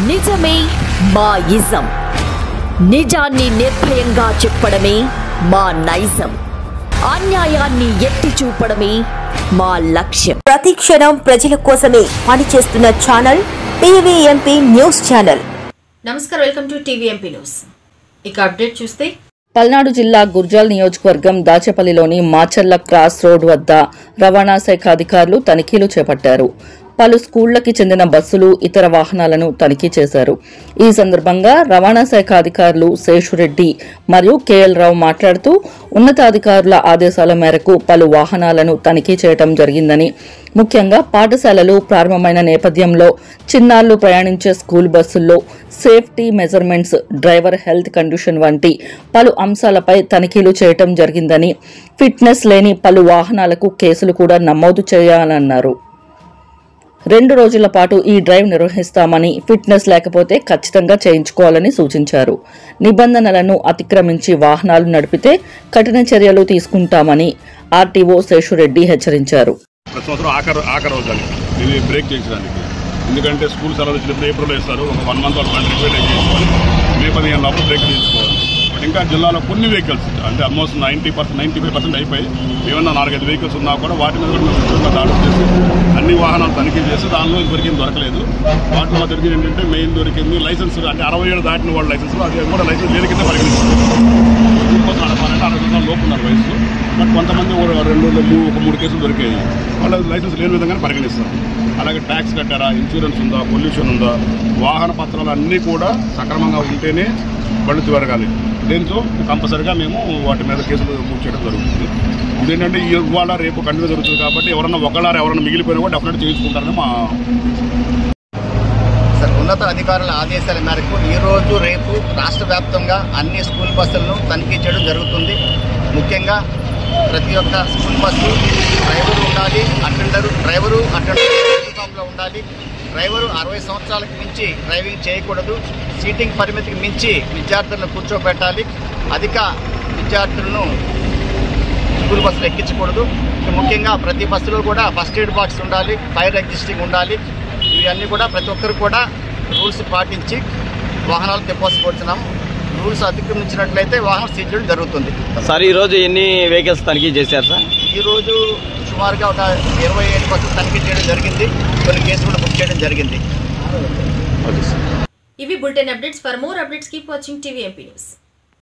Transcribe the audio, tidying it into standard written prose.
నిజమే మా ఇజం. నిజాన్ని నిర్భయంగా చెప్పడమే మా నైజం. అన్యాయాన్ని ఎత్తి చూపడమే మా లక్ష్యం. ప్రతి క్షణం ప్రజల కోసమే పనిచేస్తున్న ఛానల్ టీవీఎంపీ న్యూస్ ఛానల్. నమస్కారం, వెల్కమ్ టు టీవీఎంపీ న్యూస్. ఇక అప్డేట్ చూస్తే పల్నాడు జిల్లా గుర్జాల్ నియోజకవర్గం దాచేపల్లిలోని మాచర్ల క్రాస్ రోడ్ వద్ద రవాణా శాఖ అధికారులు తనిఖీలు చేపట్టారు. పలు స్కూళ్లకి చెందిన బస్సులు, ఇతర వాహనాలను తనిఖీ చేశారు. ఈ సందర్భంగా రవాణా శాఖ అధికారులు శేషురెడ్డి మరియు కేఎల్ రావు మాట్లాడుతూ ఉన్నతాధికారుల ఆదేశాల మేరకు పలు వాహనాలను తనిఖీ చేయడం జరిగిందని, ముఖ్యంగా పాఠశాలలు ప్రారంభమైన నేపథ్యంలో చిన్నారులు ప్రయాణించే స్కూల్ బస్సుల్లో safety measurements, driver health condition వంటి పలు అంశాలపై తనిఖీలు చేయడం జరిగిందని, ఫిట్నెస్ లేని పలు వాహనాలకు కేసులు కూడా నమోదు చేయాలన్నారు. 2 రోజుల పాటు ఈ డ్రైవ్ నిర్వహిస్తామని, ఫిట్నెస్ లేకపోతే ఖచ్చితంగా చేయించుకోవాలని సూచించారు. నిబంధనలను అతిక్రమించి వాహనాలు నడిపితే కఠిన చర్యలు తీసుకుంటామని ఆర్టీఓ శేషురెడ్డి హెచ్చరించారు. ఎందుకంటే స్కూల్ సెలవు వచ్చినప్పుడు ఏప్రిల్లో ఇస్తారు, ఒక 1 మంత్ వాళ్ళు రిక్వైర్ చేసుకోవాలి, మే 15 లోపల బ్రేక్ తీసుకోవాలి. బట్ ఇంకా జిల్లాలో కొన్ని వెహికల్స్ అంటే ఆల్మోస్ట్ 95% అయిపోయి, ఏమన్నా 4-5 వెహికల్స్ ఉన్నా కూడా వాటి మీద కూడా మేము దాడులు చేసి అన్ని వాహనాలు తనిఖీ చేసి దానిలో ఇంతవరకు దొరకలేదు. వాటిలో దొరికింది ఏంటంటే మెయిన్ దొరికింది లైసెన్స్, అంటే 60 ఏళ్ళు దాటిన వాళ్ళ లైసెన్స్, అది కూడా లైసెన్స్ లేని కింద పరిగణిస్తుంది. ఇంకోసం నడపాలంటే 60 సంవత్సరాల లోపు ఉన్నారు వయసు. బట్ కొంతమంది 2-3 కేసులు దొరికాయి, వాళ్ళు లైసెన్స్ లేని విధంగానే పరిగణిస్తారు. అలాగే ట్యాక్స్ కట్టారా, ఇన్సూరెన్స్ ఉందా, పొల్యూషన్ ఉందా, వాహన పత్రాలు అన్నీ కూడా సక్రమంగా ఉంటేనే బళ్ళు తిరగాలి. దీంతో కంపల్సరిగా మేము వాటి మీద కేసులు మూవ్ చేయడం జరుగుతుంది. ఇదేంటంటే ఇవాళ రేపు కంటిన్యూ జరుగుతుంది కాబట్టి ఎవరన్నా ఎవరన్నా మిగిలిపోయినా కూడా డెఫినెట్ చేయించుకుంటారని మా ఉన్నత అధికారుల ఆదేశాల మేరకు ఈరోజు రేపు రాష్ట్ర వ్యాప్తంగా అన్ని స్కూల్ బస్సులను తనిఖీ చేయడం జరుగుతుంది. ముఖ్యంగా ప్రతి ఒక్క స్కూల్ బస్సు డ్రైవరు యూనిఫామ్లో ఉండాలి. డ్రైవరు 60 సంవత్సరాలకు మించి డ్రైవింగ్ చేయకూడదు. సీటింగ్ పరిమితికి మించి విద్యార్థులను కూర్చోబెట్టాలి. అధిక విద్యార్థులను స్కూల్ బస్సులు ఎక్కించకూడదు. ముఖ్యంగా ప్రతి బస్సులో కూడా ఫస్ట్ ఎయిడ్ బాక్స్ ఉండాలి, ఫైర్ ఎగ్జిస్టింగ్ ఉండాలి. ఇవన్నీ కూడా ప్రతి ఒక్కరు కూడా రూల్స్ పాటించి వాహనాలు తెప్పోసుకొచ్చున్నాం. రూల్స్ అతిక్రమించినట్లయితే వాహనం సీజ్ చేయడం జరుగుతుంది. సార్ ఈరోజు ఎన్ని వెహికల్స్ తనిఖీ చేశారు సార్? ఈరోజు సుమారుగా ఒక 27 బస్సులు తనిఖీ చేయడం జరిగింది. కొన్ని కేసులు కూడా బుక్ చేయడం జరిగింది. ఇవి bulletin updates. For more updates keep watching TVMP news.